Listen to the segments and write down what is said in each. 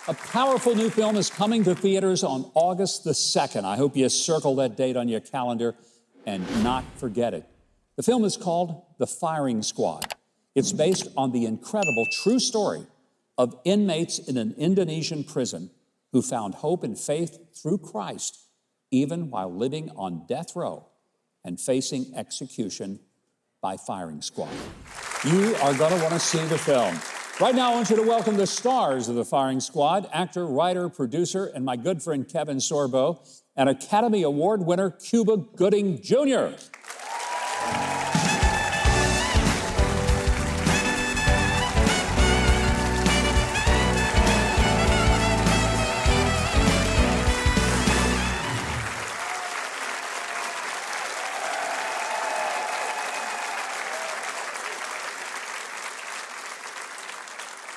A powerful new film is coming to theaters on August the 2nd. I hope you circle that date on your calendar and not forget it. The film is called The Firing Squad. It's based on the incredible true story of inmates in an Indonesian prison who found hope and faith through Christ, even while living on death row and facing execution by firing squad. You are going to want to see the film. Right now, I want you to welcome the stars of The Firing Squad, actor, writer, producer, and my good friend Kevin Sorbo, and Academy Award winner Cuba Gooding Jr.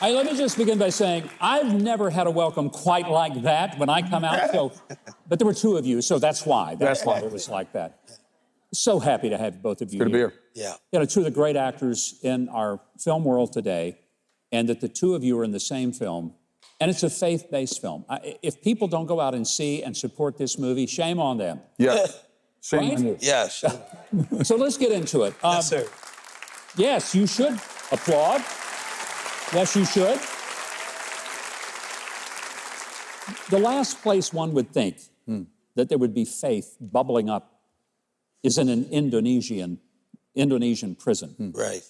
Let me just begin by saying, I've never had a welcome quite like that when I come out, but there were two of you, so that's why. That's why it was like that. So happy to have both of you Good to be here. Yeah. You know, two of the great actors in our film world today, and that the two of you are in the same film, and it's a faith-based film. If people don't go out and see and support this movie, shame on them. Yeah. Shame Right? on you. Yes. So let's get into it. Yes, sir. Yes, you should applaud. Yes, you should. The last place one would think that there would be faith bubbling up is in an Indonesian prison. Right.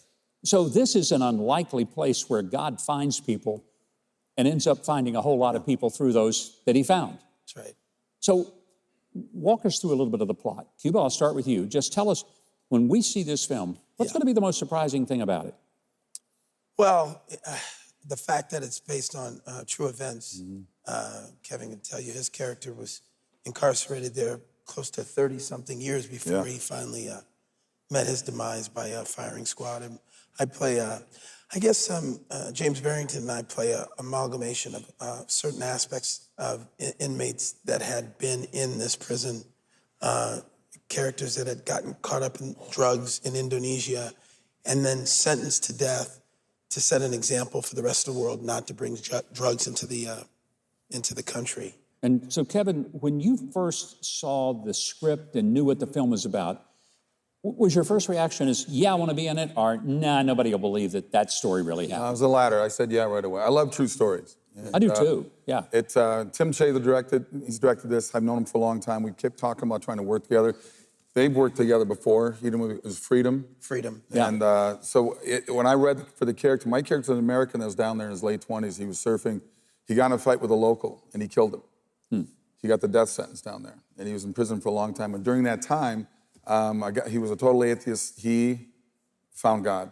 So this is an unlikely place where God finds people and ends up finding a whole lot of people through those that he found. That's right. So walk us through a little bit of the plot. Cuba, I'll start with you. Just tell us, when we see this film, what's going to be the most surprising thing about it? Well, the fact that it's based on true events, Kevin can tell you his character was incarcerated there close to 30-something years before he finally met his demise by a firing squad. And I play, James Barrington and I play an amalgamation of certain aspects of inmates that had been in this prison, characters that had gotten caught up in drugs in Indonesia and then sentenced to death to set an example for the rest of the world not to bring drugs into the country. And so, Kevin, when you first saw the script and knew what the film was about, was your first reaction is, yeah, I want to be in it, or nah, nobody will believe that that story really happened? I was the latter. I said yeah right away. I love true stories. I do too, yeah. It's Tim Chater he's directed this. I've known him for a long time. We kept talking about trying to work together. They've worked together before. He did a movie, it was Freedom. Freedom. Yeah. And when I read for the character, my character's an American that was down there in his late 20s. He was surfing. He got in a fight with a local, and he killed him. He got the death sentence down there, and he was in prison for a long time. And during that time, he was a total atheist. He found God,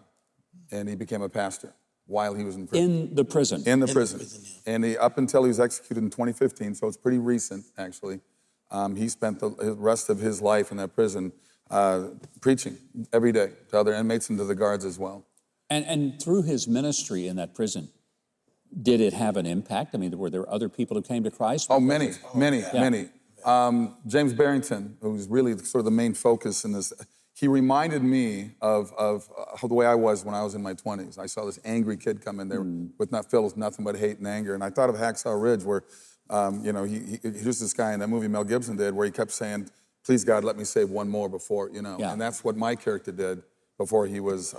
and he became a pastor while he was in prison. In the prison? In the prison. Yeah. And up until he was executed in 2015, so it's pretty recent, actually. He spent the rest of his life in that prison preaching every day to other inmates and to the guards as well. And through his ministry in that prison, did it have an impact? I mean, were there other people who came to Christ? Oh, many. James Barrington, who's really sort of the main focus in this, he reminded me of the way I was when I was in my 20s. I saw this angry kid come in there filled with nothing but hate and anger. And I thought of Hacksaw Ridge, where he was this guy in that movie Mel Gibson did, where he kept saying, please, God, let me save one more before, Yeah. And that's what my character did before he was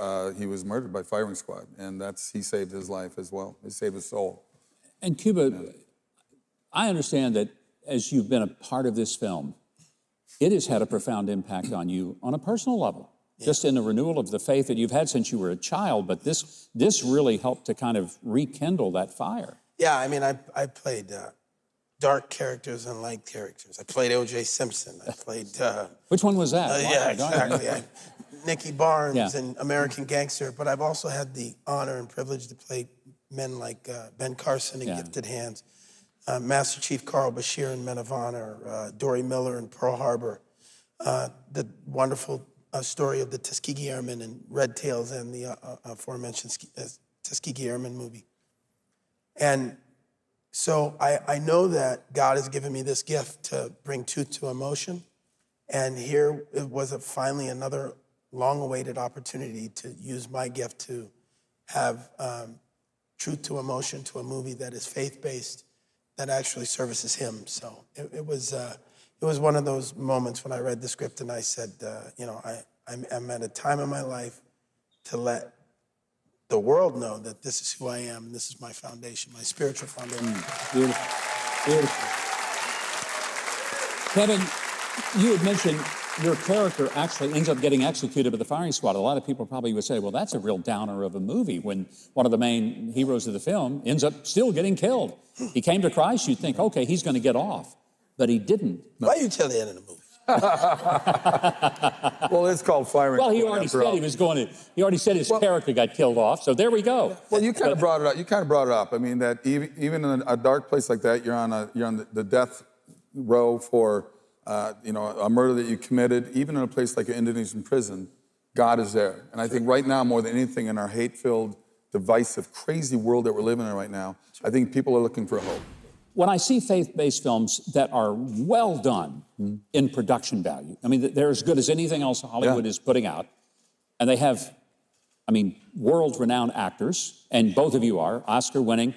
murdered by firing squad. And he saved his life as well. He saved his soul. And Cuba, I understand that as you've been a part of this film, it has had a profound impact on you on a personal level, just in the renewal of the faith that you've had since you were a child, but this really helped to kind of rekindle that fire. Yeah, I mean, I played dark characters and light characters. I played O.J. Simpson. I played... Which one was that? Yeah, exactly. Nicky Barnes in American Gangster, but I've also had the honor and privilege to play men like Ben Carson in Gifted Hands, Master Chief Carl Bashir in Men of Honor, Dory Miller in Pearl Harbor, the wonderful story of the Tuskegee Airmen in Red Tails and the aforementioned Tuskegee Airmen movie. And so I know that God has given me this gift to bring truth to emotion. And here it was finally another long-awaited opportunity to use my gift to have truth to emotion to a movie that is faith-based that actually services him. So it was one of those moments when I read the script and I said, I'm at a time in my life to let the world know that this is who I am, and this is my foundation, my spiritual foundation. Beautiful. Beautiful. Kevin, you had mentioned your character actually ends up getting executed by the firing squad. A lot of people probably would say, well, that's a real downer of a movie when one of the main heroes of the film ends up still getting killed. He came to Christ, you'd think, okay, he's going to get off. But he didn't. Why you tell the end of the movie? Well, it's called firing. Well, he already said he was going to. He already said his character got killed off. So there we go. Well, you kind of brought it up. I mean, that even in a dark place like that, you're on the death row for a murder that you committed. Even in a place like an Indonesian prison, God is there. And I think right now, more than anything, in our hate-filled, divisive, crazy world that we're living in right now, I think people are looking for hope. When I see faith-based films that are well done in production value, I mean, they're as good as anything else Hollywood is putting out, and they have, world-renowned actors, and both of you are, Oscar-winning,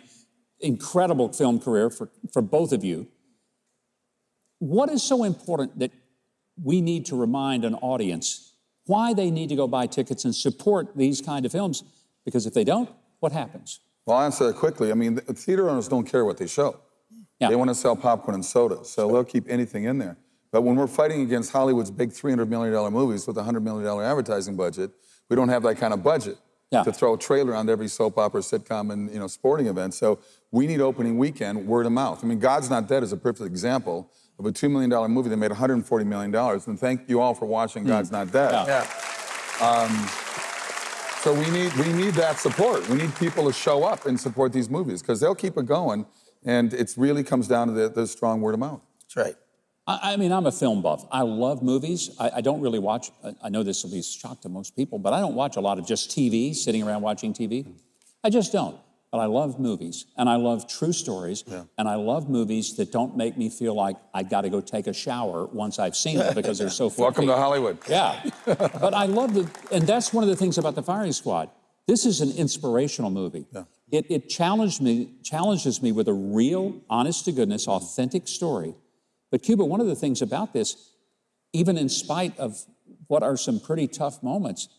incredible film career for both of you. What is so important that we need to remind an audience why they need to go buy tickets and support these kind of films? Because if they don't, what happens? Well, I'll answer that quickly. I mean, the theater owners don't care what they show. Yeah. They want to sell popcorn and soda, so they'll keep anything in there. But when we're fighting against Hollywood's big $300 million movies with a $100 million advertising budget, we don't have that kind of budget to throw a trailer on every soap opera, sitcom, and sporting event. So we need opening weekend, word of mouth. I mean, God's Not Dead is a perfect example of a $2 million movie that made $140 million. And thank you all for watching God's Not Dead. So we need that support. We need people to show up and support these movies because they'll keep it going. And it really comes down to the strong word of mouth. That's right. I'm a film buff. I love movies. I don't really watch, I know this will be a shock to most people, but I don't watch a lot of just TV, sitting around watching TV. I just don't. But I love movies, and I love true stories, and I love movies that don't make me feel like I got to go take a shower once I've seen them because they're so funny. Welcome to Hollywood. Yeah. But I love and that's one of the things about The Firing Squad. This is an inspirational movie. Yeah. It challenges me with a real, honest-to-goodness, authentic story. But Cuba, one of the things about this, even in spite of what are some pretty tough moments,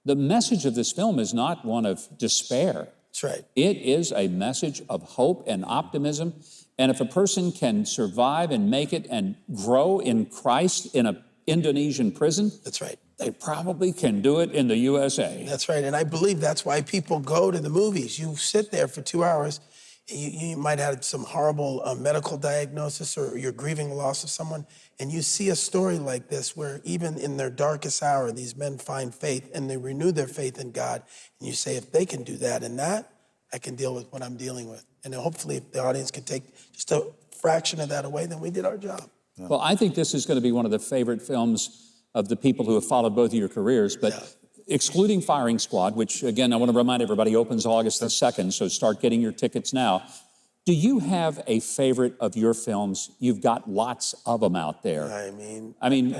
the message of this film is not one of despair. That's right. It is a message of hope and optimism. And if a person can survive and make it and grow in Christ in an Indonesian prison, that's right, they probably can do it in the USA. That's right. And I believe that's why people go to the movies. You sit there for 2 hours. You might have some horrible medical diagnosis or you're grieving the loss of someone, and you see a story like this where even in their darkest hour, these men find faith and they renew their faith in God. And you say, if they can do that and that, I can deal with what I'm dealing with. And then hopefully if the audience can take just a fraction of that away, then we did our job. Yeah. Well, I think this is going to be one of the favorite films of the people who have followed both of your careers, but excluding Firing Squad, which, again, I want to remind everybody, opens August the 2nd, so start getting your tickets now. Do you have a favorite of your films? You've got lots of them out there. I mean,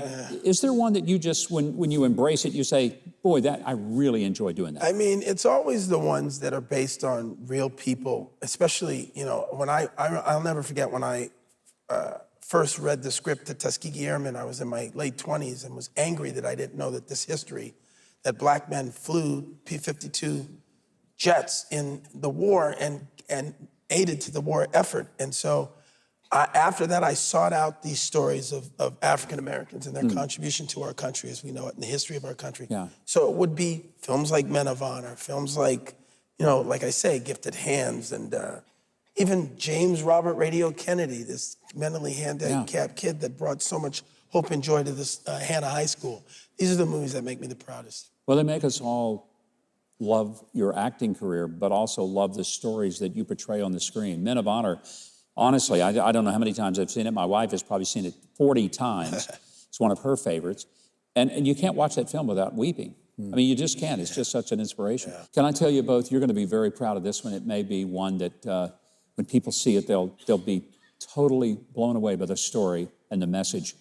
is there one that you just, when you embrace it, you say, boy, that I really enjoy doing that? I mean, it's always the ones that are based on real people, especially, when I'll never forget when I first read the script to Tuskegee Airmen. I was in my late 20s and was angry that I didn't know that this history, that black men flew P-52 jets in the war and aided to the war effort. And so after that, I sought out these stories of African Americans and their contribution to our country as we know it in the history of our country. Yeah. So it would be films like Men of Honor, films like, like I say, Gifted Hands, and even James Robert Radio Kennedy, this mentally handicapped kid that brought so much hope and joy to this Hannah High School. These are the movies that make me the proudest. Well, they make us all love your acting career, but also love the stories that you portray on the screen. Men of Honor, honestly, I don't know how many times I've seen it. My wife has probably seen it 40 times. It's one of her favorites. And you can't watch that film without weeping. I mean, you just can't. It's just such an inspiration. Yeah. Can I tell you both, you're going to be very proud of this one. It may be one that when people see it, they'll be totally blown away by the story and the message.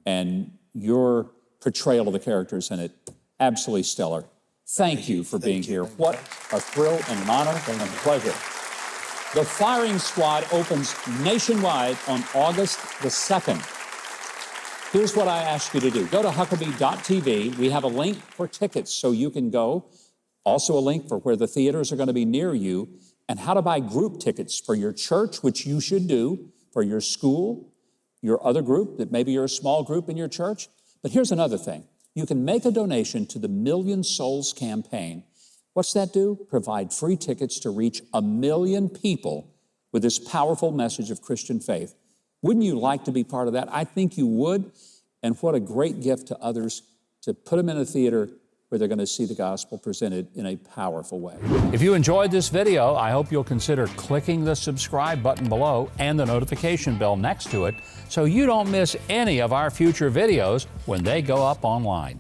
And your portrayal of the characters in it, absolutely stellar. Thank you for being here. What a thrill and an honor and a pleasure. The Firing Squad opens nationwide on August the 2nd. Here's what I ask you to do. Go to Huckabee.tv. We have a link for tickets so you can go. Also a link for where the theaters are going to be near you and how to buy group tickets for your church, which you should do, for your school, your other group, that maybe you're a small group in your church. But here's another thing. You can make a donation to the Million Souls campaign. What's that do? Provide free tickets to reach 1 million people with this powerful message of Christian faith. Wouldn't you like to be part of that? I think you would. And what a great gift to others to put them in a theater where they're going to see the gospel presented in a powerful way. If you enjoyed this video, I hope you'll consider clicking the subscribe button below and the notification bell next to it so you don't miss any of our future videos when they go up online.